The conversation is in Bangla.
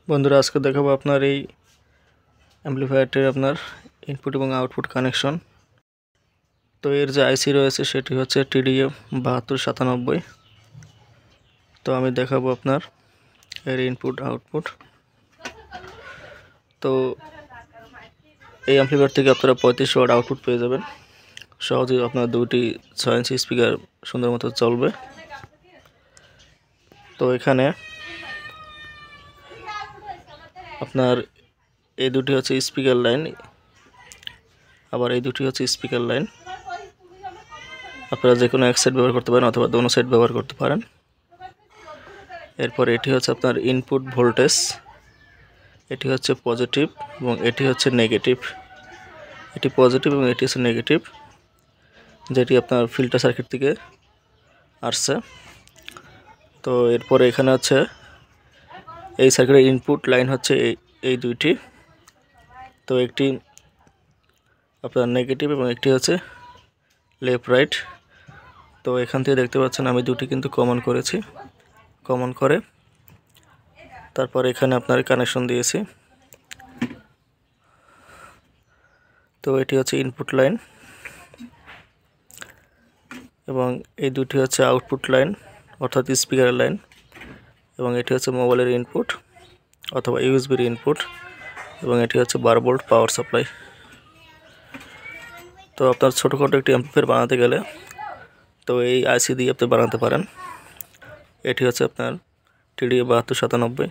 বন্ধুরা আজকে দেখাবো আপনার এই অ্যাম্পলিফায়ারটির আপনার ইনপুট এবং আউটপুট কানেকশন। তো এর যে আইসি রয়েছে সেটি হচ্ছে TDA 7297। তো আমি দেখাবো আপনার এর ইনপুট আউটপুট। তো এই অ্যাম্পলিফায়ার থেকে আপনারা 35 ওয়াট আউটপুট পেয়ে যাবেন। সহজেই আপনার দুটি 6 ইঞ্চি স্পিকার সুন্দর মতো চলবে। তো এখানে আপনার এই দুটি হচ্ছে স্পিকার লাইন, আবার এই দুটি হচ্ছে স্পিকার লাইন। আপনারা যে কোনো এক সাইড ব্যবহার করতে পারেন অথবা দোনো সাইড ব্যবহার করতে পারেন। এরপর এটি হচ্ছে আপনার ইনপুট ভোল্টেজ, এটি হচ্ছে পজিটিভ এবং এটি হচ্ছে নেগেটিভ। এটি পজিটিভ এবং এটি হচ্ছে নেগেটিভ, যেটি আপনার ফিল্টার সার্কিট থেকে আসছে। তো এরপরে এখানে হচ্ছে এই সার্কিটের ইনপুট লাইন হচ্ছে এই দুইটি। তো একটি আপনার নেগেটিভ এবং একটি হচ্ছে লেফট রাইট। তো এখান থেকে দেখতে পাচ্ছেন আমি দুটি কিন্তু কমন করেছি। কমন করে তারপর এখানে আপনার কানেকশন দিয়েছি। তো এটি হচ্ছে ইনপুট লাইন এবং এই দুটি হচ্ছে আউটপুট লাইন অর্থাৎ স্পিকারের লাইন, এবং এটি হচ্ছে মোবাইলের ইনপুট অথবা ইউএসবির ইনপুট, এবং এটি হচ্ছে 12 ভোল্ট পাওয়ার সাপ্লাই। তো আপনার ছোটোখাটো একটি অ্যাম্পলিফায়ার বানাতে গেলে তো এই আইসি দিয়ে আপনি বানাতে পারেন। এটি হচ্ছে আপনার TDA 7297